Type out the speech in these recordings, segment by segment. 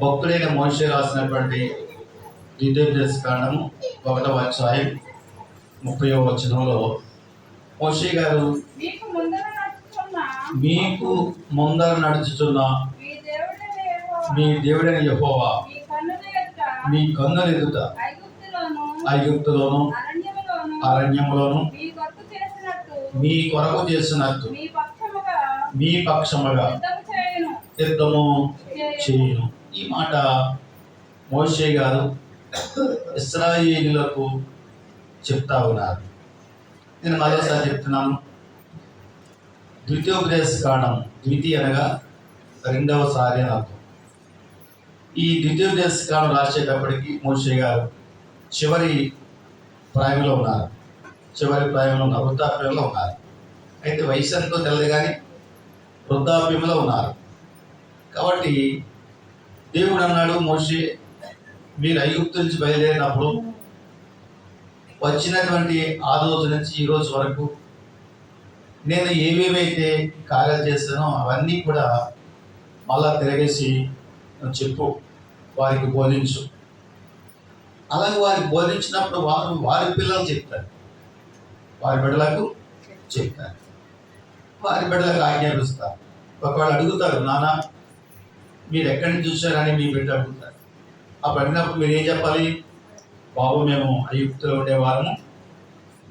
భక్తుడైన మోషే రాసినటువంటి ద్వితీయోపదేశకాండము 1వ అధ్యాయం 30వ వచనంలో మోషే గారు మీకు ముందర నడుచుచున్న మీ దేవుడైన యెహోవా మీ కన్నుల ఎదుట ఐగుప్తులోను అరణ్యములోను మీ కొరకు చేసినట్టు మీ పక్షముగా యుద్ధము చేయును. ఈ మాట మోషే గారు ఇశ్రాయేలీయులకు చెప్తా ఉన్నారు. నేను మరోసారి చెప్తున్నాను. ద్వితీయోపదేశకాండం, ద్వితీయ అనగా రెండవసారి అని అర్థం. ఈ ద్వితీయోపదేశకాండం రాసేటప్పటికి మోషే గారు చివరి ప్రాయంలో ఉన్నారు. వృద్ధాప్యంలో ఉన్నారు. అయితే వయసు ఎంతో తెలియదు కానీ వృద్ధాప్యంలో ఉన్నారు. కాబట్టి దేవుడు అన్నాడు, మోషే మీరు ఐగుప్తు నుంచి బయలుదేరినప్పుడు వచ్చినటువంటి ఆ రోజు నుంచి ఈ రోజు వరకు నేను ఏవేవైతే కార్యాలు చేస్తానో అవన్నీ కూడా మళ్ళా తిరగేసి చెప్పు, వారికి బోధించు. అలాగే వారికి బోధించినప్పుడు వారి పిల్లలు చెప్తారు, వారి బిడ్డలకు చెప్తారు, వారి బిడ్డలకు ఆజ్ఞాపిస్తారు. ఒకవేళ అడుగుతారు, నాన్న మీరు ఎక్కడి నుంచి చూశారని మీ బిడ్డ అడుగుతారు. అప్పుడు అడిగినప్పుడు మీరు ఏం చెప్పాలి? బాబు మేము ఐగుప్తులో ఉండేవారము,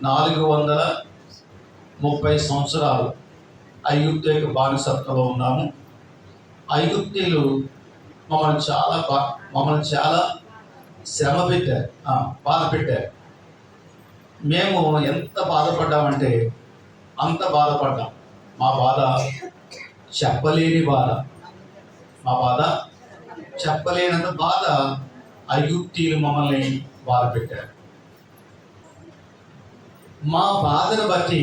430 సంవత్సరాలు ఐగుప్తు యొక్క బానిసత్వంలో ఉన్నాము. ఐగుప్తీయులు మమ్మల్ని చాలా శ్రమ పెట్టారు, బాధ పెట్టారు. మేము ఎంత బాధపడ్డామంటే అంత బాధపడ్డాం. మా బాధ చెప్పలేని బాధ, చెప్పలేనంత బాధ ఐగుప్తీయులు మమ్మల్ని బాధ పెట్టారు. మా బాధను బట్టి,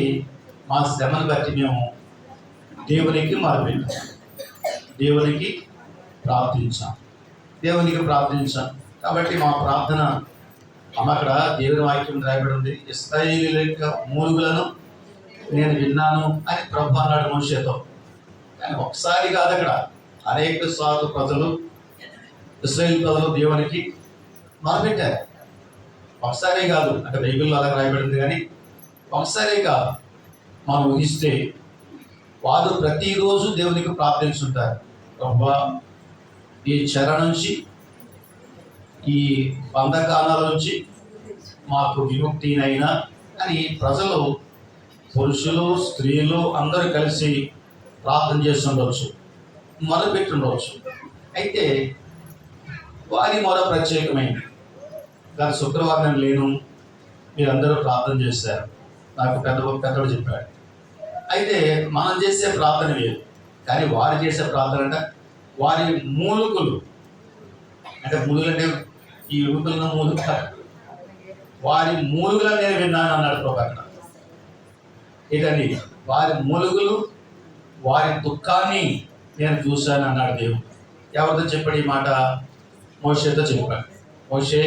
మా శ్రమను బట్టి మేము దేవునికి మొరపెట్టాం, దేవునికి ప్రార్థించాం. కాబట్టి మా ప్రార్థన అక్కడ దేవుని వాక్యం రాయబడి ఉంది. ఇశ్రాయేలీయుల యొక్క మూలుగులను నేను విన్నాను అని ప్రభువు అన్నాడు మోషేతో. కానీ ఒకసారి కాదు, అక్కడ అనేక సార్లు ఇశ్రాయేలు ప్రజలు దేవునికి మొరపెట్టారు. ఒకసారి కాదు, అంటే బైబిల్లో అలా రాయబడింది. కానీ ఒకసారి కాదు, మనం ఊహిస్తే వారు ప్రతిరోజు దేవునికి ప్రార్థించుంటారు. ప్రభువా ఈ చెర నుంచి, ఈ బంధకాల నుంచి మాకు విముక్తినైనా అని ప్రజలు, పురుషులు స్త్రీలు అందరూ కలిసి ప్రార్థన చేస్తుండవచ్చు, మొదలుపెట్టుండవచ్చు. అయితే వారి మొర ప్రత్యేకమైంది. గత శుక్రవారం నేను లేను, మీరందరూ ప్రార్థన చేశారు, నాకు పెద్దడు చెప్పాడు. అయితే మనం చేసే ప్రార్థన వేరు, కానీ వారు చేసే ప్రార్థన అంటే వారి మూలుగులు, అంటే ఈ యువకులను మూలుగుతారు. వారి మూలుగులను నేను విన్నాను అన్నాడు ప్రభు అక్కడ. ఇదండి వారి మూలుగులు, వారి దుఃఖాన్ని నేను చూశాను అన్నాడు దేవుడు. ఎవరితో చెప్పాడు ఈ మాట? మోషేతో చెప్పాడు. మోషే,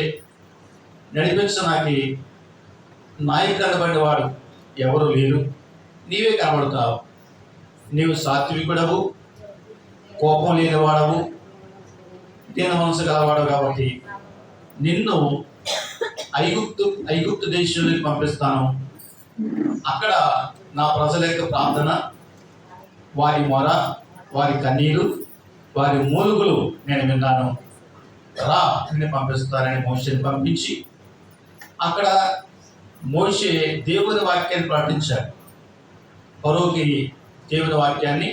నడిపించడానికి నాయకుడు అనబడిన వాడు ఎవరు లేరు, నీవే కనబడతావు. నీవు సాత్వికుడవు, కోపం లేనివాడవు, దీన మనసు గలవాడవు. కాబట్టి నిన్ను ఐగుప్తు దేశానికి పంపిస్తాను. అక్కడ నా ప్రజల యొక్క ప్రార్థన, వారి మొర, వారి కన్నీరు, వారి మూలుగులు నేను విన్నాను. రా, నిన్ను పంపిస్తానని మోషేని పంపించి అక్కడ మోషే దేవుని వాక్యాన్ని ప్రకటించాడు. ఫరోకి దేవుని వాక్యాన్ని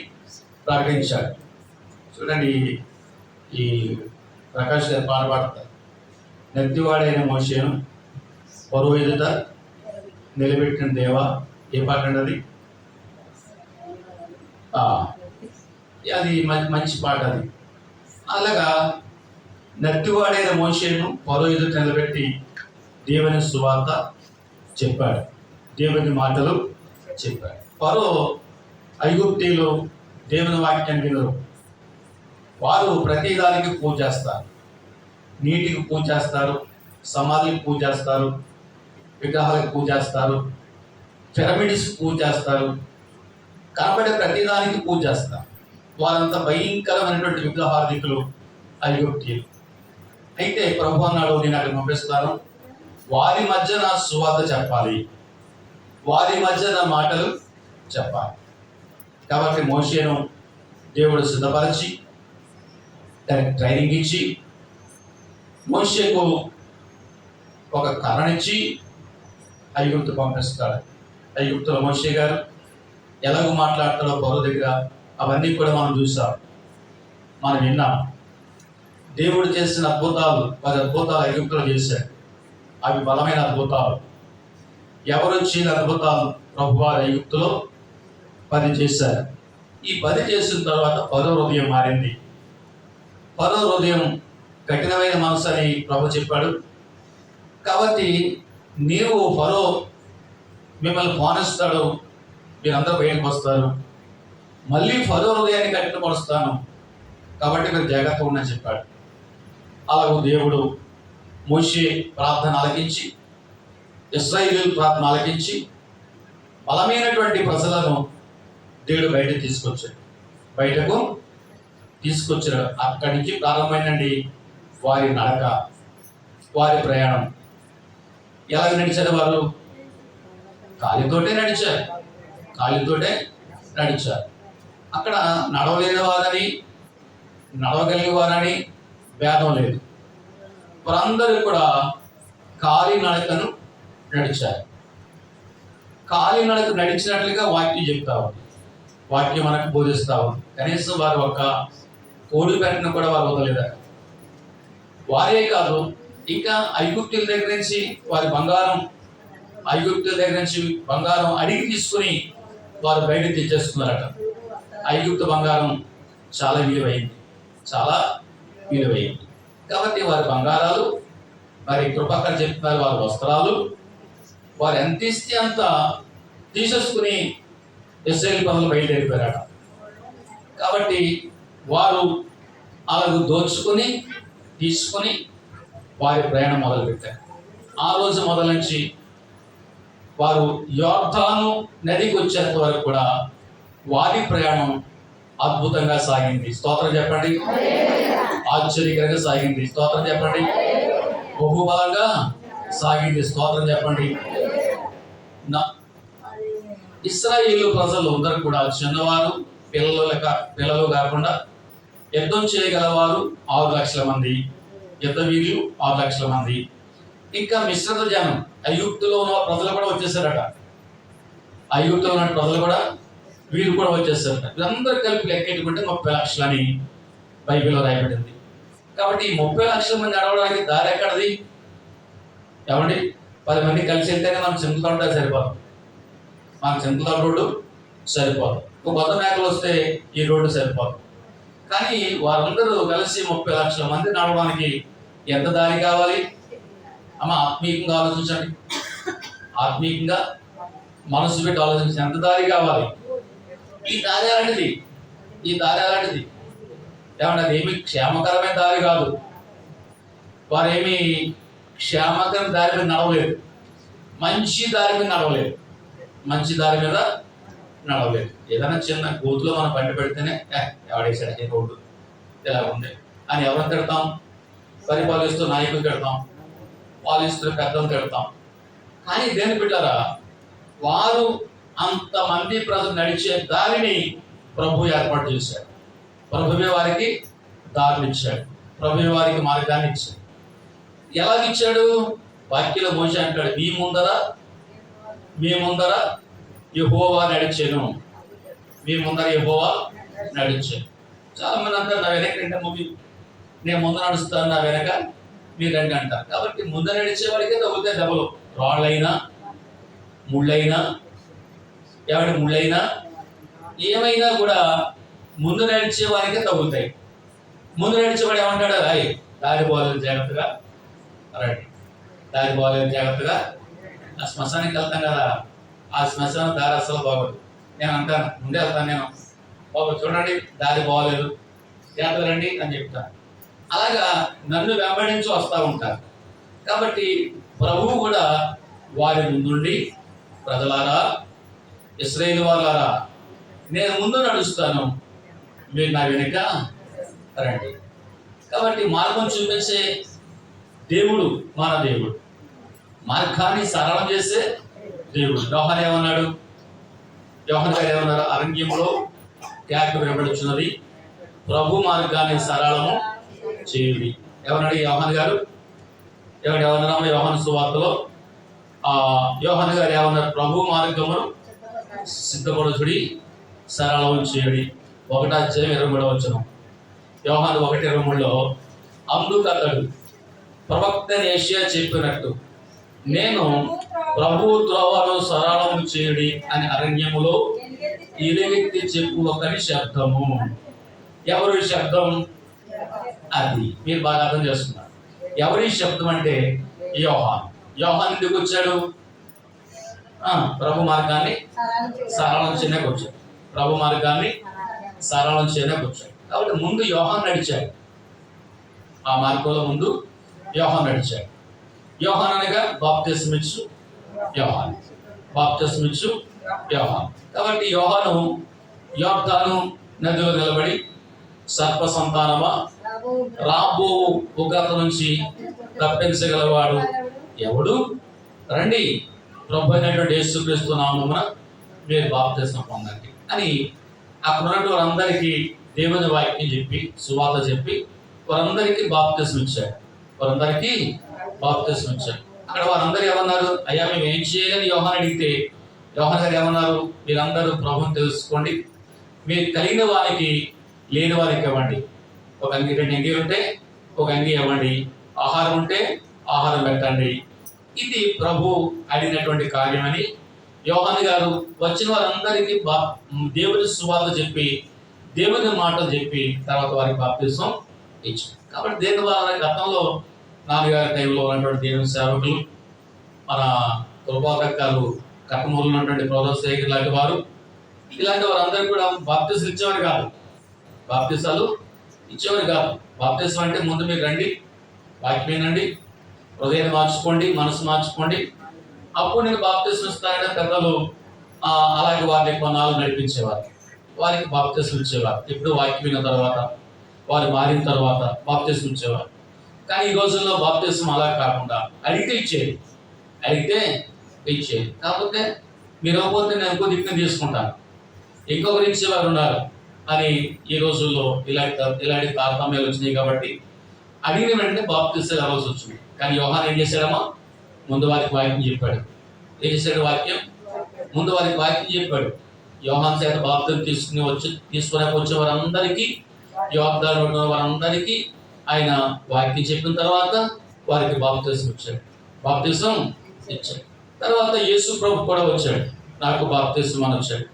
ప్రకటించాడు. చూడండి, ఈ ప్రకాష్ గారు పాల్పడతారు. నెత్తివాడైన మోషేను ఫరో ఎదుట నిలబెట్టిన దేవా, ఏ పాట అది? అది మంచి పాట అది. అలాగా నత్తివాడైన మోషేను ఫరో ఎదుట నిలబెట్టి దేవుని సువార్త చెప్పాడు, దేవుని మాటలు చెప్పాడు. ఫరో ఐగుప్తీయులు దేవుని వాక్యాన్ని వినరు. వారు ప్రతిదానికి పూజ చేస్తారు, నీటికి పూజ చేస్తారు, సమాధికి పూజ చేస్తారు, విగ్రహాలకు పూజ చేస్తారు, పిరమిడ్స్ పూజ చేస్తారు, కనబడే ప్రతిదానికి పూజ చేస్తారు. వారంతా భయంకరమైనటువంటి విగ్రహాధికులు ఐగుప్తీయులు. అయితే ప్రభు అన్నాడు, నేను అక్కడ పంపిస్తాను, వారి మధ్య నా సువార్త చెప్పాలి, వారి మధ్య నా మాటలు చెప్పాలి. కాబట్టి మోషేను దేవుడు సిద్ధపరిచి దానికి ట్రైనింగ్ ఇచ్చి మోషేకు ఒక కర్రనిచ్చి ఐగుప్తు పంపిస్తాడు. ఐగుప్తులో మోషే గారు ఎలాగో మాట్లాడతాడో ఫరో దగ్గర అవన్నీ కూడా మనం చూసాం, మనం విన్నాం. దేవుడు చేసిన అద్భుతాలు, 10 అద్భుతాలు ఐగుప్తులో చేశాడు. అవి బలమైన అద్భుతాలు. ఎవరు చేయని అద్భుతాలు ప్రభువారు ఐగుప్తులో 10 చేశారు. ఈ 10 చేసిన తర్వాత ఫరో హృదయం మారింది. ఫరో హృదయం కఠినమైన మనసు అని ప్రభు చెప్పాడు. కాబట్టి నీవు ఫరో మిమ్మల్ని పోనిస్తాడు, మీరందరూ బయటకు వస్తారు, మళ్ళీ ఫరో హృదయాన్ని కఠినపరుస్తాను, కాబట్టి మీరు జాగ్రత్తగా ఉండని చెప్పాడు. అలాగూ దేవుడు మోషే ప్రార్థన ఆలకించి, ఇశ్రాయేలు ప్రార్థన ఆలకించి బలమైనటువంటి ప్రజలను దేవుడు బయటకు తీసుకొచ్చాడు. అక్కడి నుంచి ప్రారంభమైనండి వారి నడక, వారి ప్రయాణం. ఎలాగ నడిచారు వారు? కాలితోటే నడిచారు. అక్కడ నడవలేని వారని నడవగలిగే వారని భేదం లేదు. వారందరూ కూడా కాలి నడకను నడిచారు. కాలి నడక నడిచినట్లుగా వాక్యం చెప్తా ఉంది, వాక్యం మనకు బోధిస్తా ఉంది. కనీసం వారు ఒక కోడి పెట్టిన కూడా వారు వదలలేదట. వారే కాదు, ఇంకా ఐగుప్తుల దగ్గర నుంచి బంగారం అడిగి తీసుకుని వారు బయటకు తెచ్చేస్తున్నారట. ఐగుప్తు బంగారం చాలా విలువైంది. కాబట్టి వారి బంగారాలు, మరి కృపాకర్ చెప్తున్నారు, వారి వస్త్రాలు, వారు ఎంత ఇస్తే అంత తీసేసుకుని ఇశ్రాయేలు పనులు బయలుదేరిపోయారట. కాబట్టి వారు అలాగూ తీసుకుని వారి ప్రయాణం మొదలుపెట్టారు. ఆ రోజు మొదలు నుంచి వారు యోర్దాను నదికి వచ్చేంత వరకు కూడా వారి ప్రయాణం అద్భుతంగా సాగింది. స్తోత్రం చెప్పండి. ఆశ్చర్యకరంగా సాగింది. స్తోత్రం చెప్పండి. బహుబలంగా సాగింది. స్తోత్రం చెప్పండి. ఇశ్రాయేలు ప్రజలు అందరూ కూడా చిన్నవారు, పిల్లలు కాకుండా యుద్ధం చేయగలవారు 6 లక్షల మంది, యుద్ధ వీరులు 6 లక్షల మంది. ఇంకా మిశ్రత జనం, ఐగుప్తులో ఉన్న ప్రజలు కూడా వచ్చేసారట. ఐగుప్తులో ఉన్న ప్రజలు కూడా, వీరు కూడా వచ్చేసారట. వీరందరూ కలిపి లెక్కెట్టుకుంటే 30 లక్షలని బైబిల్లో రాయబడింది. కాబట్టి ఈ 30 లక్షల మంది నడవడానికి దారి ఎక్కడది? ఏమండి, 10 మంది కలిసి వెళ్తేనే మనం చింతలు సరిపోదు, మనకు చింతల రోడ్డు సరిపోదు, కొత్త మేకలు వస్తే ఈ రోడ్డు సరిపోదు. కానీ వారందరూ కలిసి 30 లక్షల మంది నడవడానికి ఎంత దారి కావాలి? అమ్మ, ఆత్మీయంగా ఆలోచించండి, ఆత్మీయంగా మనసు పెట్టి ఆలోచించి ఎంత దారి కావాలి? ఈ దారి అలాంటిది. ఏమంటే అది ఏమి క్షేమకరమైన దారి కాదు. వారేమి క్షేమకరమైన దారి మీద నడవలేదు, మంచి దారి మీద నడవలేదు. ఏదైనా చిన్న గోతులో మనం బండి పెడితేనే ఎవడేసాడు ఈ రోడ్డు ఇలా ఉంది అని ఎవరిని తిడతాం? పరిపాలిస్తూ నాయకులు తిడతాం, పాలిస్తూ పెద్దలు తిడతాం. కానీ దేని బిడ్డారా, వారు అంతమంది ప్రజలు నడిచే దారిని ప్రభు ఏర్పాటు చేశాడు. ప్రభువే వారికి దారిని ఇచ్చాడు, ప్రభువే వారికి మార్గాన్ని ఇచ్చాడు. ఎలాగిచ్చాడు? వాక్యంలో మోషే అంటాడు, మీ ముందర యెహోవా నడిచెను. చాలా మంది అంటారు, నా వెనక రండి, నేను ముందు నడుస్తాను, నా వెనక మీరు రండి అంటారు. కాబట్టి ముందు నడిచే వాడికే తగులుతాయి దెబ్బలు. రాళ్ళైనా ముళ్ళైనా ఏమైనా కూడా ముందు నడిచే వారికే తగులుతాయి. ముందు నడిచేవాడు ఏమంటాడు? దారి బాగాలేదు, జాగ్రత్తగా రండి, ఆ శ్మశానికి వెళ్తాం కదా, ఆ శ్మశానం దారి అసలు బాగోదు. నేను అంటాను, ముందే వెళ్తాను నేను, బాబు చూడండి దారి బాగోలేదు, జాగ్రత్త రండి అని చెప్తాను. అలాగా నన్ను వెంబడించి వస్తూ ఉంటారు. కాబట్టి ప్రభువు కూడా వారి ముందుండి, ప్రజలారా, ఇశ్రాయేలు వారులారా, నేను ముందు నడుస్తాను, మీరు నా వెనుక రండి. కాబట్టి మార్గం చూపించే దేవుడు మన దేవుడు, మార్గాన్ని సరళం చేసే దేవుడు. యోహాను ఏమన్నాడు? యోహాను గారు ఏమన్నారు? అరణ్యంలో కేక వినబడుచున్నది, ప్రభు మార్గాన్ని సరళము చేయుడి. ఏమన్నాడు యోహాను గారు? ఏమన్నాము యోహాను సువార్తలో? యోహాను గారు ఏమన్నారు? ప్రభు మార్గమును సిద్ధపరచుడి, సరళం చేయుడి. 1:23. యోహాను 1:23లో అందుకు అతడు, ప్రవక్త యేషయా చెప్పినట్టు, నేను ప్రభు త్రోవను సరళము చేయుడి అని అరణ్యములో ఎలుగెత్తి చెప్పు ఒకరి శబ్దము. ఎవరి శబ్దం అది? మీరు బాగా అర్థం చేసుకున్నారు. ఎవరి శబ్దం అంటే యోహాను. యోహాను ఎందుకు వచ్చాడు? ప్రభు మార్గాన్ని సరళం చేయడానికి వచ్చాడు. ప్రభు మార్గాన్ని సరళం చేయడానికి వచ్చాడు. కాబట్టి ముందు యోహాను నడిచాడు. ఆ మార్గంలో ముందు యోహాను నడిచాడు. యోహాను అనగా బాప్తిస్మిచ్చు యోహాను, బాప్తిస్మిచ్చు యోహాను. కాబట్టి యోహాను యోర్దాను నదిలో నిలబడి, సర్ప సంతానమా, రాబో ఉగ్రత నుంచి తప్పించగలవాడు ఎవడు? రండి, ప్రభు అయినటువంటి యేసుక్రీస్తు నామమున మీరు బాప్తిస్మం పొందండి అని అక్కడ ఉన్నటువంటి వారందరికీ దేవుని వాక్యం చెప్పి, సువార్త చెప్పి వారందరికీ బాప్తిస్మం ఇచ్చాడు. వారందరికీ బాప్తిస్మం ఇచ్చాడు. అక్కడ వారందరూ ఏమన్నారు? అయ్యా మేము ఏం చేయాలని యోహాను అడిగితే యోహాను గారు ఏమన్నారు? మీరందరూ ప్రభుని తెలుసుకోండి, మీరు కలిగిన వారికి లేని వారికి ఇవ్వండి. ఒక అంగి, 2 అంగీలు ఉంటే ఒక అంగి ఇవ్వండి, ఆహారం ఉంటే ఆహారం పెట్టండి. ఇది ప్రభు అడిగినటువంటి కార్యమని యోహాను గారు వచ్చిన వారందరికీ దేవుని సువార్త చెప్పి, దేవుని మాటలు చెప్పి తర్వాత వారికి బాప్తిస్మం ఇచ్చారు. కాబట్టి దేవుని వారి గతంలో నాన్నగారి టైంలో ఉన్నటువంటి దేవుని సేవకులు, మన కృపాకర్తలు కట్టమూలు ఉన్నటువంటి ప్రొఫెసర్ లాంటి వారు, ఇలాంటి వారందరూ కూడా బాప్తిస్మం ఇచ్చేవారు కాదు. బాప్తిసాలు ఇచ్చేవారు కాదు. బాప్తిస్మం అంటే ముందు మీరు రండి, వాక్యం వినండి, హృదయాన్ని మార్చుకోండి, మనసు మార్చుకోండి, అప్పుడు నేను బాప్తిస్మం ఇస్తానని పెద్దలు అలాగే వారిని కొన్నాళ్ళు నడిపించేవారు. వారికి బాప్తిస్మం ఇచ్చేవారు. ఇప్పుడు వాక్యం విన్న తర్వాత, వారు మారిన తర్వాత బాప్తిస్మం ఇచ్చేవారు. కానీ ఈ రోజుల్లో బాప్తిస్మం అలా కాకుండా అడిగితే ఇచ్చేది, అడిగితే ఇచ్చేది. కాకపోతే మీరు ఇవ్వకపోతే నేను ఇంకో దిక్కుని తీసుకుంటాను, ఇంకొకరు ఇచ్చేవారు ఉన్నారు అని ఈ రోజుల్లో ఇలాంటి తారతమ్యాలు వచ్చినాయి. కాబట్టి అడిగిన వెంటనే బాప్తిస్మం అవ్వాల్సి వచ్చింది. కానీ యోహాను ఏం చేశాడమ్మా? ముందు వారికి వాక్యం చెప్పాడు. ఏం చేశాడు? వాక్యం ముందు వారికి వాక్యం చెప్పాడు. యోహాను చేత బాప్తిస్మం తీసుకునే వచ్చే వారందరికీ, యోర్దాను ఉన్న వారందరికీ ఆయన వాక్యం చెప్పిన తర్వాత వారికి బాప్తిస్మం ఇచ్చాడు. బాప్తిస్మం ఇచ్చాడు. తర్వాత యేసు ప్రభు కూడా వచ్చాడు, నాకు బాప్తిస్మం అని వచ్చాడు.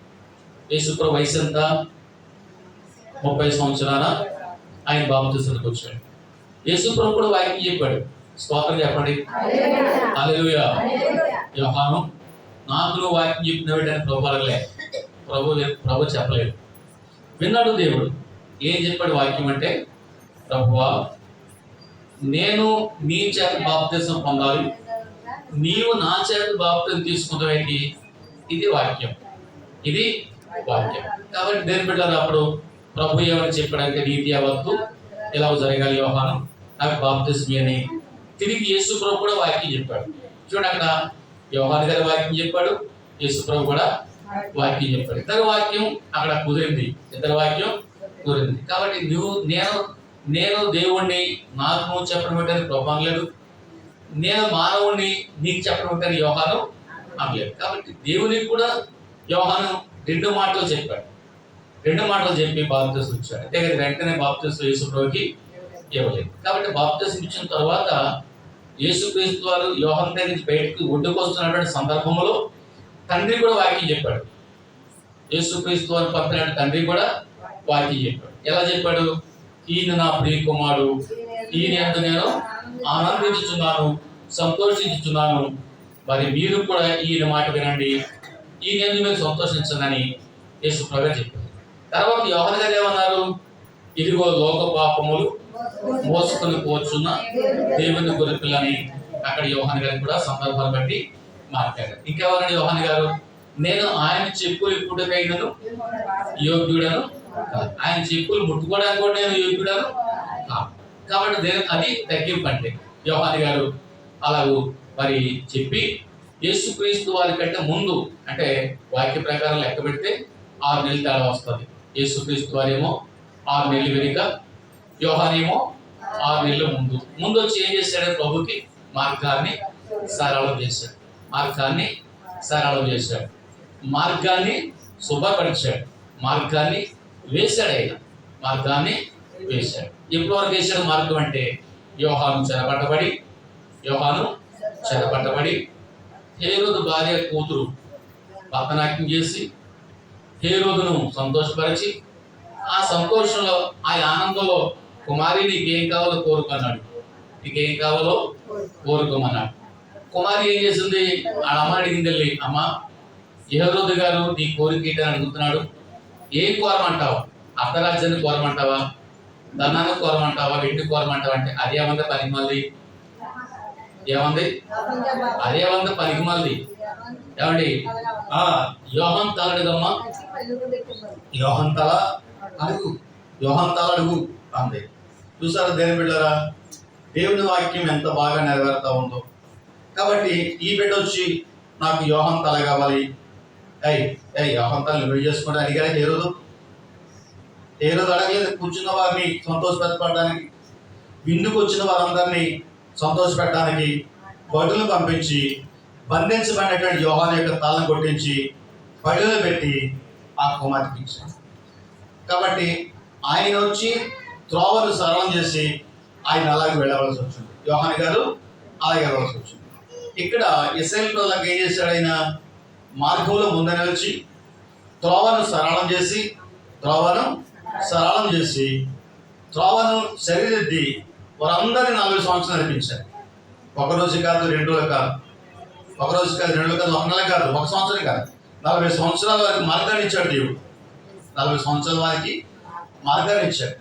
యేసు ప్రభు వయసు ఎంత? 30 సంవత్సరాల ఆయన బాప్తిస్మానికి వచ్చాడు. యేసు ప్రభు కూడా వాక్యం చెప్పాడు. స్తోత్రం చెప్పండి, హల్లెలూయా. యోహాను, నాకు నువ్వు వాక్యం చెప్పినవేంటని ప్రభు అడగలే, ప్రభు చెప్పలేదు. విన్నాడు దేవుడు. ఏం చెప్పాడు వాక్యం అంటే, ప్రభువా నేను నీ చేత బాప్తిస్మం పొందాలి, నీవు నా చేత బాప్తిస్మం తీసుకుంటావేంటి? ఇది వాక్యం, ఇది వాక్యం. కాబట్టి దేని బిడ్డలు అప్పుడు ప్రభు ఏమని చెప్పాడంటే, నీతి యావత్తు ఇలా జరగాలి యోహాను, నాకు బాప్తిస్మం అని తిరిగి యేసు ప్రభు కూడా వాక్యం చెప్పాడు. చూడండి, అక్కడ యోహాను గారి వాక్యం చెప్పాడు, యేసు ప్రభు కూడా వాక్యం చెప్పాడు. ఇద్దరు వాక్యం అక్కడ కుదిరింది, ఇద్దరు వాక్యం కుదిరింది. కాబట్టి నేను దేవుణ్ణి, నాకు నువ్వు చెప్పడం పెట్టని ప్రభు అనలేదు, నేను మానవుణ్ణి, నీకు చెప్పడం పెట్టని యోహాను అనలేదు. కాబట్టి దేవునికి కూడా యోహాను 2 మాటలు చెప్పాడు. 2 మాటలు చెప్పి బాప్తిస్మం ఇచ్చాడు. అంతే కదా, వెంటనే బాప్తిస్మం యేసు ప్రభుకి ఇవ్వలేదు. కాబట్టి బాప్తిస్మం ఇచ్చిన తర్వాత యేసుక్రీస్తు వారు యోహాను దగ్గర నుంచి బయటకు ఒడ్డుకు వస్తున్నటువంటి సందర్భంలో తండ్రి కూడా వాక్యం చెప్పాడు. యేసుక్రీస్తు వారు పంపిన తండ్రి కూడా వాక్యం చెప్పాడు. ఎలా చెప్పాడు? ఈయన నా ప్రియ కుమారుడు, ఈయన యందు నేను ఆనందించుచున్నాను, సంతోషించుచున్నాను, మరి మీరు కూడా ఈయన మాట వినండి, ఈయన యందు మీరు సంతోషించండి యేసు ప్రభు చెప్పారు. తర్వాత యోహాను గారు ఏమన్నారు? ఇదిగో లోక పాపములు మోసుకొని పోచున్న దేవుని గొర్రెపిల్లని అక్కడ యోహాను గారు కూడా సందర్భాలు బట్టి మాట్లాడారు. ఇంకెవరని యోహాను గారు? నేను ఆయన చెప్పులు ఇప్పుడుకైనను యోగ్యుడను కాదు, ఆయన చెప్పులు ముట్టుకోవడానికి కూడా నేను యోగ్యుడను కాదు. కాబట్టి అది తగ్గింపు అంటే యోహాను గారు అలాగూ మరి చెప్పి యేసుక్రీస్తు వారి కంటే ముందు అంటే వాక్య ప్రకారం లెక్క పెడితే 6 నెలలు తేడా వస్తుంది. యేసుక్రీస్తు వారేమో 6 నెలలు వెనుక, యోహానేమో 6 నెలల ముందు వచ్చి ఏం చేశాడు? ప్రభుకి మార్గాన్ని సరళం చేశాడు. మార్గాన్ని శుభ్రపరిచాడు. మార్గాన్ని వేశాడు. ఎప్పటి వరకు వేశాడు మార్గం అంటే యోహాను చెరపట్టబడి హేరోదు భార్య కూతురు పతనాట్యం చేసి హేరోదును సంతోషపరిచి ఆ సంతోషంలో ఆ ఆనందంలో కుమారి నీకేం కావాలో కోరుకోమన్నాడు. కుమారి ఏం చేసింది? ఆ అమ్మ అడిగింది వెళ్ళి, అమ్మ హేరోదు గారు నీ కోరిక ఏంటని అడుగుతున్నాడు, ఏం కోరమంటావా? అర్ధరాజ్యాన్ని కోరమంటావా, ధనాన్ని కోరమంటావా, వెండి కోరమంటావా అంటే అదేమంది పనికిమల్ది. ఏమండి యోహాను తల అడుగమ్మా, యోహాను తల అడుగు అంది. చూసారా దేని బిడ్డరా, దేవుని వాక్యం ఎంత బాగా నెరవేరుతా ఉందో. కాబట్టి ఈ బిడ్డ వచ్చి నాకు యోహాను తల కావాలి, యోహాను తల నువ్వు చేసుకుంటే అడిగారా? హేరోదు అడగలేదు. కూర్చున్న వారిని సంతోషపెట్టడానికి, విందుకు వచ్చిన వారందరినీ సంతోషపెట్టడానికి భటులను పంపించి బంధించబడినటువంటి యోహాను యొక్క తలను కొట్టించి బడిలో పెట్టి ఆ కుమార్తెకి ఇచ్చాడు. కాబట్టి ఆయన వచ్చి త్రోవను సరళం చేసి ఆయన అలాగే వెళ్ళవలసి వచ్చింది. యోహాను గారు అలాగే వెళ్ళవలసి వచ్చింది. ఇక్కడ ఇశ్రాయేలు ప్రజలకు ఏం చేశాడు? ఆయన మార్గంలో ముందని వచ్చి త్రోవను సరళం చేసి త్రోవను సరిదిద్ది వారందరినీ 40 సంవత్సరాలు నడిపించారు. ఒక రోజు కాదు, 2 రోజులు కాదు, 1 నెల కాదు, 1 సంవత్సరం కాదు, 40 సంవత్సరాల వారికి మార్గాన్ని ఇచ్చాడు దేవుడు. 40 సంవత్సరాల వారికి మార్గాన్ని ఇచ్చాడు.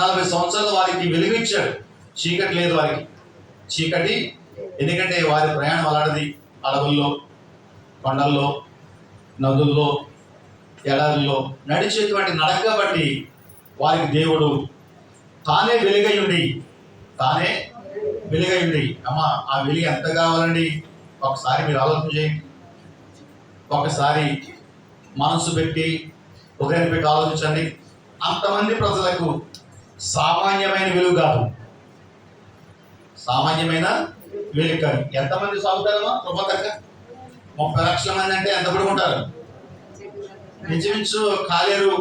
40 సంవత్సరాల వారికి వెలుగిచ్చాడు. చీకటి లేదు వారికి, చీకటి. ఎందుకంటే వారి ప్రయాణం అలాంటిది. అడవుల్లో, కొండల్లో, నదుల్లో, ఎడారిలో నడిచేటువంటి నడక బట్టి వారికి దేవుడు తానే వెలుగై ఉండి అమ్మ ఆ వెలుగు ఎంత కావాలండి? ఒకసారి మీరు ఆలోచన చేయండి. ఒకసారి మనసు పెట్టి హృదయం పెట్టి ఆలోచించండి. అంతమంది ప్రజలకు సామాన్యమైన వెలుగు కాదు, ఎంతమంది సాగుతారమ్మా? కృపతక్క 30 లక్షల మంది అంటే ఎంత పడుకుంటారు? ఇంచుమించు కాలేరు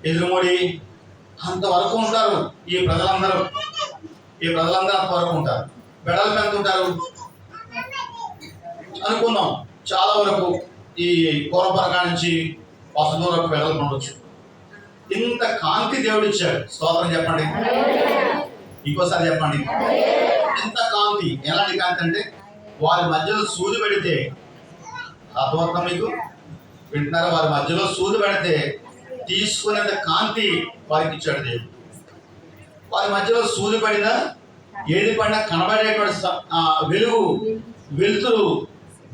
ఎదురుమూడి అంతవరకు ఉంటారు. ఈ ప్రజలందరూ అంతవరకు ఉంటారు. బెడలు ఎంత ఉంటారు అనుకున్నాం. చాలా వరకు ఈ కోరపరగా నుంచి వసతి వరకు బెడలు ఉండొచ్చు. ఇంత కాంతి దేవుడు ఇచ్చాడు. స్తోత్రం చెప్పండి, ఇంకోసారి చెప్పండి. ఇంత కాంతి. ఎలాంటి కాంతి అంటే వారి మధ్యలో సూది పెడితే, అర్థమవుతాం మీకు? వింటున్నారా? వారి మధ్యలో సూది పెడితే తీసుకునేంత కాంతి వారికి ఇచ్చాడు దేవుడు. వారి మధ్యలో సూది పడిన ఏది పడినా కనబడేటువంటి వెలుతురు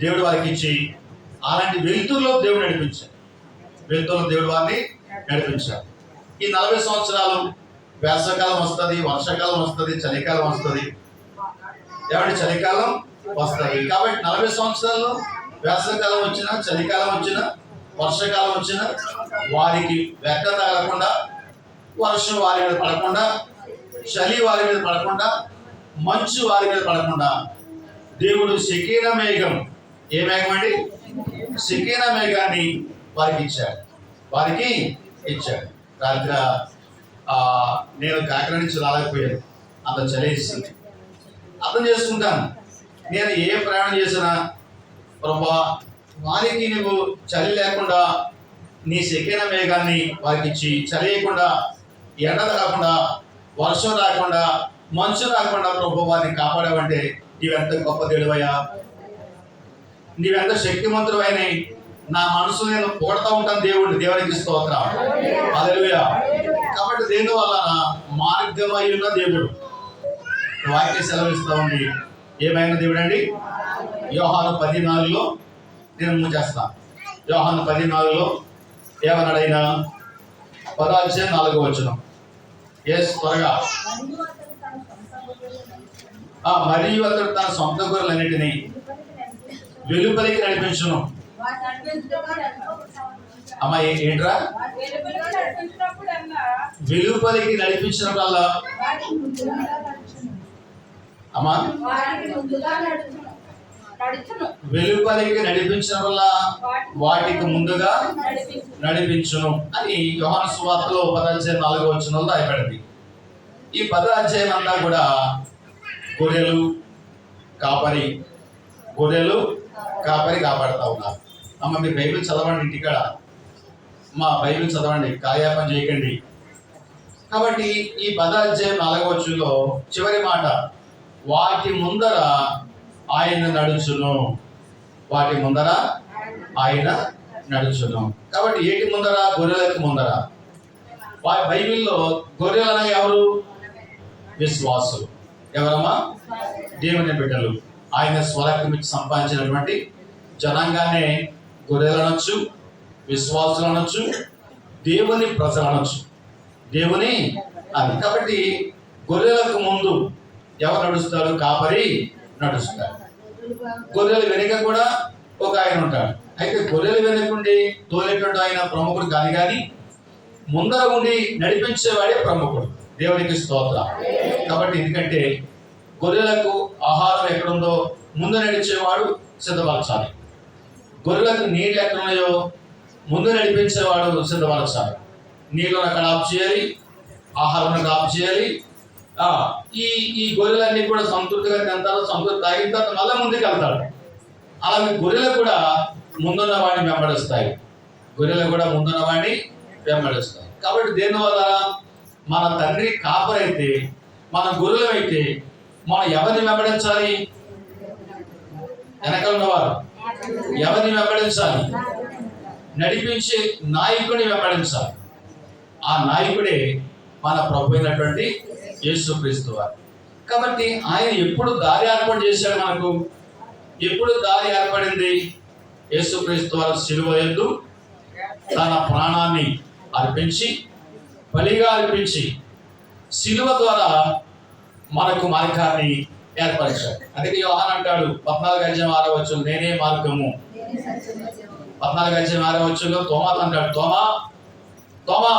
దేవుడు వారికి ఇచ్చి అలాంటి వెలుతురులో దేవుడు వారిని నడిపించాడు. ఈ 40 సంవత్సరాలు వేసవకాలం వస్తుంది, వర్షాకాలం వస్తుంది, చలికాలం వస్తుంది. చలికాలం వస్తుంది. కాబట్టి 40 సంవత్సరాల్లో వేసవకాలం వచ్చినా, చలికాలం వచ్చినా, వర్షాకాలం వచ్చినా వారికి వెక్క తగలకుండా, వర్షం వారి మీద పడకుండా, చలి వారి మీద పడకుండా, మంచు వారి మీద పడకుండా దేవుడు షెకీనా మేఘం, ఏ మేఘం అండి? షెకీనా మేఘాన్ని వారికి ఇచ్చాడు. రాత్రి నేను కాకినాడ నుంచి రాలేకపోయాను, అంత చలేసింది. అర్థం చేసుకుంటాను. నేను ఏ ప్రయాణం చేసినా ప్రభా వారికి నువ్వు చలి లేకుండా నీ షెకీనా మేఘాన్ని వారికి ఇచ్చి, చలి లేకుండా, ఎండ రాకుండా, వర్షం రాకుండా, మంచు రాకుండా ప్రభు వారిని కాపాడావంటే నీవెంత గొప్ప దేవుడవయ్యా, నీవెంత శక్తివంతుడు అయినా నా మనసు నేను పొగడతా ఉంటాను దేవునికి స్తోత్రం. హల్లెలూయా. కాబట్టి దేని వలన మార్గమై ఉన్న దేవుడు వాక్య సెలవిస్తూ ఉంది. ఏమైనా దేవుడు అండి? యోహాను 14లో నేను చేస్తాను. యోహాను 14లో ఏమన్నాడైనా 10 అధ్యాయం 4వ వచనం. ఎస్, త్వరగా. మరియు అతడు తన సొంత గొర్రెలన్నిటినీ వెలుపలికి నడిపించును. అమ్మా ఏంట్రా? వెలుపలికి నడిపించినప్పుడల్లా అమ్మా వెలుపలికి నడిపించినప్పుడల్లా వాటికి ముందుగా నడిపించును అని యోహాను సువార్తలో 10:4 రాయబడింది. ఈ 10 అధ్యాయం అంతా కూడా గొర్రెలు కాపరి కాపాడుతూ ఉన్నారు. అమ్మ మీరు బైబిల్ చదవండి, ఇంటికాడ మా బైబిల్ చదవండి, కాయాపం చేయకండి. కాబట్టి ఈ 10 అధ్యాయం 4 చివరి మాట, వాటి ముందర ఆయన నడుచును. వాటి ముందర ఆయన నడుచును. కాబట్టి ఏటి ముందర? గొర్రెలకు ముందర. బైబిల్లో గొర్రెలు అనగా ఎవరు? విశ్వాసులు. ఎవరమ్మా? దేవుని బిడ్డలు. ఆయన స్వరక్తం ఇచ్చి సంపాదించినటువంటి జనాంగానే గొర్రెలు అనొచ్చు, విశ్వాసులు అనొచ్చు, దేవుని ప్రజలు అనొచ్చు. దేవుని అది. కాబట్టి గొర్రెలకు ముందు ఎవరు నడుస్తారు? కాపరి నడుస్తారు. గొర్రెలు వెనుక కూడా ఒక ఆయన ఉంటాడు. అయితే గొర్రెలు వెనుకుండి తోలేటువంటి ఆయన ప్రముఖుడు కానీ ముందర ఉండి నడిపించేవాడే ప్రముఖుడు. దేవునికి స్తోత్రం. కాబట్టి ఎందుకంటే గొర్రెలకు ఆహారం ఎక్కడుందో ముందు నడిచేవాడు సిద్ధపరచాలి. గొర్రెలకు నీళ్ళు ఎక్కడున్నాయో ముందు నడిపించేవాడు సిద్ధపరచాలి. నీళ్ళను అక్కడ ఆఫ్ చేయాలి, ఆహారం ఆఫ్ చేయాలి. ఈ గొర్రెలన్నీ కూడా సంతృప్తిగా తింటారు, సంతృప్తి తాగిన తర్వాత మళ్ళీ ముందుకు వెళ్తాడు. అలాగే గొర్రెలు కూడా ముందున్న వాడిని వెంబడిస్తాయి. గొర్రెలు కూడా ముందున్న వాడిని వెంబడిస్తాయి. కాబట్టి దేనివల్ల మన తండ్రి కాపరైతే, మన గొర్రెలు అయితే మనం ఎవరిని వెంబడించాలి? వెనక ఉన్నవారు ఎవరిని వెంబడించాలి? నడిపించే నాయకుడిని వెంబడించాలి. ఆ నాయకుడే మన ప్రభు అయినటువంటి యేసుక్రీస్తు వారు. కాబట్టి ఆయన ఎప్పుడు దారి ఏర్పాటు చేశాడు మనకు? ఎప్పుడు దారి ఏర్పడింది? యేసుక్రీస్తు వారు సిలువ యందు తన ప్రాణాన్ని అర్పించి, బలిగా అర్పించి, సిలువ ద్వారా మనకు మార్గాన్ని ఏర్పరిచాడు. అందుకే యోహాను అంటాడు 14:6 నేనే మార్గము. 14:6 తోమాతో అంటాడు, తోమా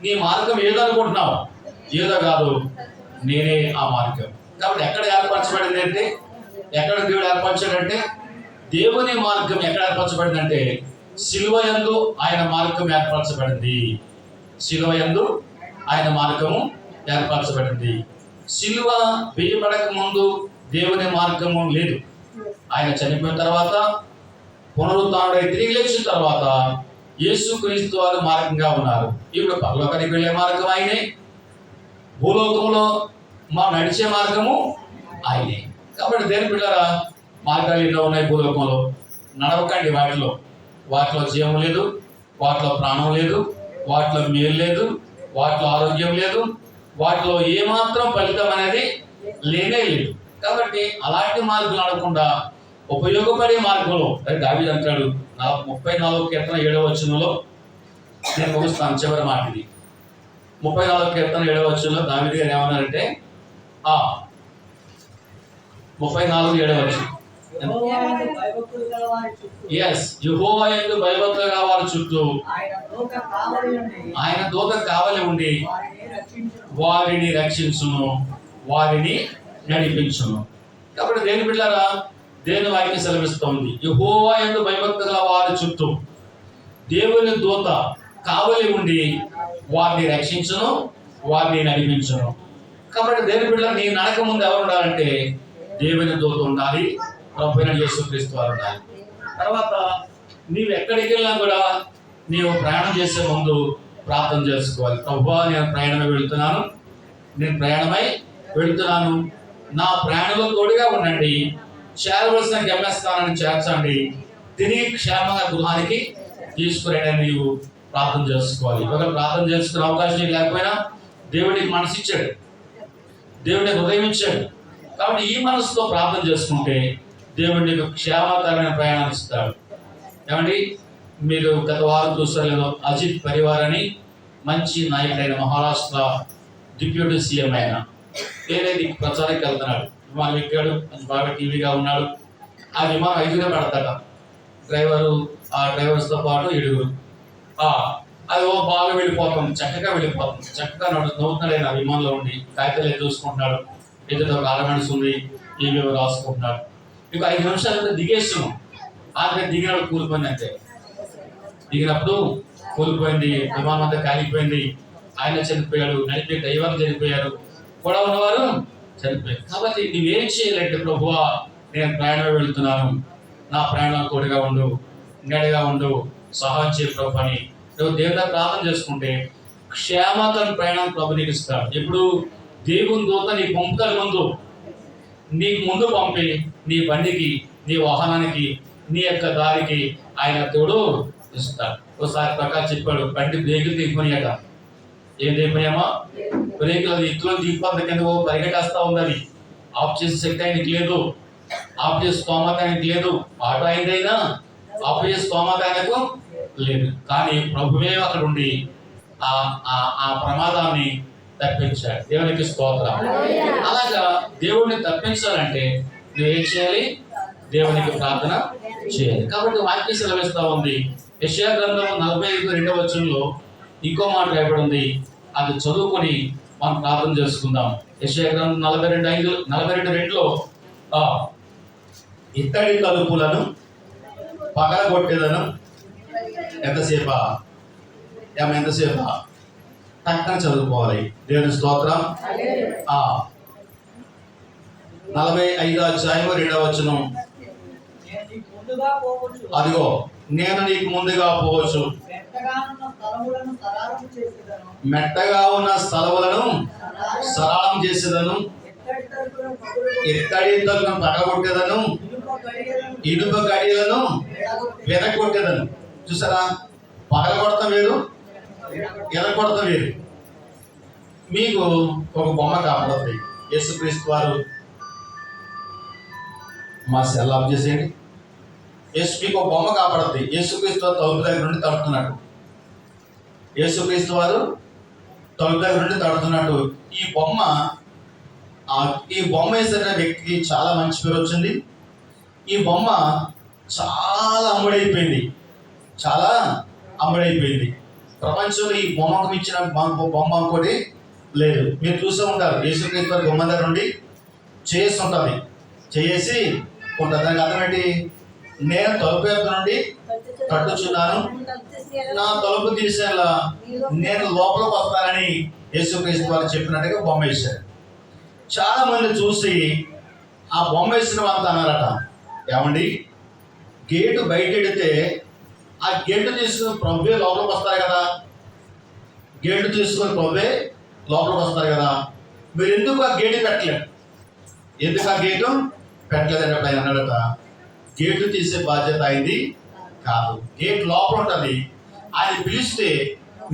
నీ మార్గం ఏదనుకుంటున్నావు? ఏదో కాదు, నేనే ఆ మార్గం. కాబట్టి ఎక్కడ ఏర్పరచబడింది అంటే, ఎక్కడ దేవుడు ఏర్పరచాడంటే, దేవుని మార్గం ఎక్కడ ఏర్పరచబడిందంటే సిలువ యందు ఆయన మార్గం ఏర్పరచబడింది. సిలువ యందు ఆయన మార్గము ఏర్పరచబడింది. సిలువ వేయబడక ముందు దేవుని మార్గము లేదు. ఆయన చనిపోయిన తర్వాత, పునరుత్థానుడై తిరిగి లేచిన తర్వాత యేసుక్రీస్తు వారు మార్గంగా ఉన్నారు. ఇప్పుడు పరలోకానికి వెళ్ళే మార్గం ఆయనే, భూలోకంలో మా నడిచే మార్గము ఆయనే. కాబట్టి దేని పిల్లరా, మార్గాలు ఎన్నో ఉన్నాయి భూలోకంలో. నడవకండి వాటిలో జీవం లేదు, వాటిలో ప్రాణం లేదు, వాటిలో మేలు లేదు, వాటిలో ఆరోగ్యం లేదు, వాటిలో ఏమాత్రం ఫలితం అనేది లేనే లేదు. కాబట్టి అలాంటి మార్గం నడకుండా ఉపయోగపడే మార్గంలో దావీదు అంటాడు 34 కీర్తన 7వ వచనంలో, నేను ముగుస్తాను చివరి మాట ఇది. 34 కీర్తన 7వ వచనంలో దావీదు గారు ఏమన్నారంటే 34:7 వచనం, యెహోవా యందు భయభక్తులు గల వారి చుట్టూ ఆయన దూత కావలి ఉండి వారిని రక్షించును, వారిని నడిపించును. కాబట్టి దేని బిడ్డలారా, దేని వాక్యం సెలవిస్తోంది, యెహోవా యందు భయభక్తులు గల వారి చుట్టూ దేవుని దూత కావలి ఉండి వారిని రక్షించును, వారిని నడిపించును. కాబట్టి దేని బిడ్డల నీ నడక ముందు ఎవరు ఉండాలంటే దేవుని దూత ఉండాలి, ప్రభువైన యేసుక్రీస్తు వారు ఉండాలి. తర్వాత నీవు ఎక్కడికి వెళ్ళినా కూడా నీవు ప్రయాణం చేసే ముందు ప్రార్థన చేసుకోవాలి. ప్రభువా, నేను ప్రయాణమై వెళుతున్నాను, నా ప్రయాణంలో తోడుగా ఉండండి, చేరవలసిన గమ్యస్థానాన్ని చేర్చండి, తిరిగి క్షేమంగా గృహానికి తీసుకురండి నీవు ప్రార్థన చేసుకోవాలి. ఒకవేళ ప్రార్థన చేసుకునే అవకాశం లేకపోయినా దేవుడికి మనసు ఇచ్చాడు, దేవుడికి హృదయం ఇచ్చాడు. కాబట్టి ఈ మనసుతో ప్రార్థన చేసుకుంటే దేవుడు నీకు క్షేమకరమైన ప్రయాణాన్ని ఇస్తాడు. ఏమండి, మీరు గత వారం చూసారు లేదో, అజిత్ పరివార్ అని మంచి నాయకుడైన మహారాష్ట్ర డిప్యూటీ సీఎం ఆయన వేరే ప్రచారానికి వెళ్తున్నాడు. విమానం ఎక్కాడు, బాగా టీవీగా ఉన్నాడు. ఆ విమానం 5 పడతాడ. ఆ డ్రైవర్స్తో పాటు 7. అది బాగా వెళ్ళిపోతుంది, చక్కగా వెళ్ళిపోతుంది, చక్కగా నవ్వుతున్నాడు ఆయన విమానంలో ఉండి. కాగితాలు చూసుకుంటున్నాడు, ఎదుట ఒక ఆలమనిసి ఉంది, ఏమేమో రాసుకుంటున్నాడు. ఇంకో 5 నిమిషాలు దిగేస్తున్నాం. ఆఖరి దిగినప్పుడు కూలిపోయింది. అంతే, దిగినప్పుడు కూలిపోయింది, విమానం అంతా కాలిపోయింది. ఆయన చనిపోయాడు, నడిపే డ్రైవర్లు చనిపోయారు, కూడా ఉన్నవారు చనిపోయారు. కాబట్టి నువ్వేం చేయాలంటే, ప్రభువా నేను ప్రయాణం వెళ్తున్నాను, నా ప్రయాణం తోడుగా ఉండు, నీడగా ఉండు, సహాయం చేయ ప్రభు అని నువ్వు దేవుడితో ప్రార్థన చేసుకుంటే క్షేమకరం ప్రయాణం ప్రభు నీకు ఇస్తాడు. ఇప్పుడు దేవుని దూత నీ పంపుతాడు, ముందు నీకు ముందు పంపి నీ బండికి, నీ వాహనానికి, నీ యొక్క దారికి ఆయన తోడు ఇస్తాడు. ఒకసారి ప్రకాష్ చెప్పాడు, బండి బ్రేకులు దిగిపోయాక. ఏం దిగిపోయామా? బ్రేకులు అది ఇట్లో దిగిపోతుంది, కింద పరిగెట్టేస్తా ఉంది. అది ఆఫ్ చేసే శక్తి ఆయనకి లేదు, ఆఫ్ చేసే స్తోమత ఆయనకి లేదు. ఆటో అయిందైనా ఆఫ్ చేసే స్తోమత ఆయనకు లేదు. కానీ ప్రభువే అక్కడ ఉండి ఆ ప్రమాదాన్ని తప్పించాడు. దేవునికి స్తోత్రం. అలాగా దేవుడిని తప్పించాలంటే నువ్వేం చేయాలి? దేవునికి ప్రార్థన చేయాలి. కాబట్టి వాక్యం సెలవిస్తా ఉంది. యెషయా గ్రంథం 45:2 ఇంకో మాట రాయబడి ఉంది. అది చదువుకొని మనం ప్రార్థన చేసుకుందాం. యెషయా గ్రంథం 42:2 ఇత్తడి తలుపులను పగలగొట్టేదను. ఎంతసేపా టక్కన చదువుకోవాలి. దేవుని స్తోత్రం. 45వ అధ్యాయం 2వ వచనం. అదిగో నేను నీకు ముందుగా పోవచ్చు, మెట్టగా ఉన్న స్థలములను సరళం చేసేదను, ఎత్తడి తలుపులను పగలగొట్టేదను, ఇనుప గడియలను వెనకొట్టేదను. చూసారా? పగలగొడతాం వేరు, ఎనకొడతాం వేరు. మీకు ఒక బొమ్మ కాపాడుతుంది. యేసుక్రీస్తు వారు, మా సెల్ ఆఫ్ చేసేయండి. మీకు ఒక బొమ్మ కాపాడుతుంది. యేసుక్రీస్తు వారు తలుపు దగ్గర నుండి తడుతున్నాడు. యేసుక్రీస్తు వారు తలుపు దగ్గర నుండి తడుతున్నట్టు ఈ బొమ్మ వేసిన వ్యక్తికి చాలా మంచి పేరు వచ్చింది. ఈ బొమ్మ చాలా అమ్ముడైపోయింది. ప్రపంచంలో ఈ బొమ్మకు ఇచ్చిన బొమ్మ ఇంకోటి లేదు. మీరు చూస్తూ ఉంటారు, యేసుక్రీస్తు వారి బొమ్మ దగ్గర నుండి చేస్తుంటుంది, చేసి ఉంటుంది. దానికి అర్థం ఏంటి? నేను తలుపు వైపు నుండి తట్టుచున్నాను, నా తలుపు తీసేలా నేను లోపలికి వస్తానని యేసుక్రీస్తు వారు చెప్పినట్టుగా బొమ్మ వేశారు. చాలా మంది చూసి ఆ బొమ్మ వేసిన వాళ్ళతో అన్నారట, ఏమండి గేటు బయట ఎడితే ఆ గేటు తీసుకుని ప్రభువే లోపలికి వస్తారు కదా, గేటు తీసుకుని ప్రభువే లోపలికి వస్తారు కదా, మీరు ఎందుకు ఆ గేటు పెట్టలేదు? ఎందుకు ఆ గేటు పెట్టలేదని ఆయన అన్నాడట. గేటు తీసే బాధ్యత అయింది కాదు, గేట్ లోపల ఉంటుంది. ఆయన పిలిస్తే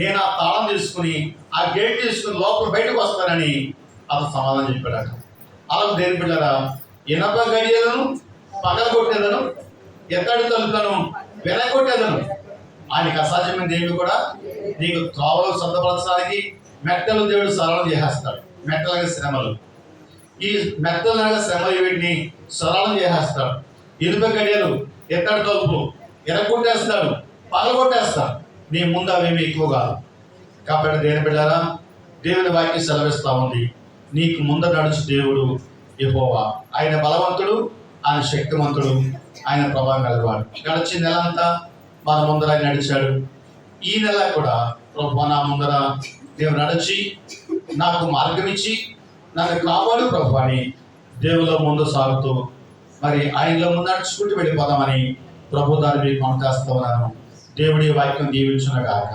నేను ఆ తాళం తీసుకుని ఆ గేట్ తీసుకుని లోపల బయటకు వస్తానని అతను సమాధానం చెప్పాడట. అలా దేని పిల్లరా, ఇనప గడియలను పగలగొట్టేదను, ఎత్తడి తలుపులను వెనకొట్టేదను. ఆయనకి అసాధ్యమైన దేవుడు కూడా నీకు త్రోవలు సిద్ధపరచడానికి మెట్టలు దేవుడు సరళం చేసేస్తాడు. మెట్టలుగా శ్రమలు, ఈ మెట్టలుగా శ్రమలు వీటిని సరళం చేసేస్తాడు. ఇనుప గడియలు, ఎత్తడి తలుపులు ఎరగొట్టేస్తాడు, పగలగొట్టేస్తాడు. నీ ముందు అవేమి ఎక్కువ కాదు. కాబట్టి దేని బిడ్డారా, దేవుని వాక్యం సెలవిస్తా ఉంది, నీకు ముందు నడుచు దేవుడు యెహోవా. ఆయన బలవంతుడు, ఆయన శక్తివంతుడు, ఆయన ప్రభావం కలవాడు. గడిచిన నెల అంతా మన ముందర ఆయన నడిచాడు. ఈ నెల కూడా ప్రభు నా ముందర దేవుడు నడిచి నాకు మార్గం ఇచ్చి నన్ను కాపాడు ప్రభు అని దేవులో ముందు సాగుతూ మరి ఆయనలో ముందు నడుచుకుంటూ వెళ్ళిపోదామని ప్రభు దాన్ని మీకు మనకేస్తా ఉన్నాను. దేవుడి వాక్యం దీవించును గాక.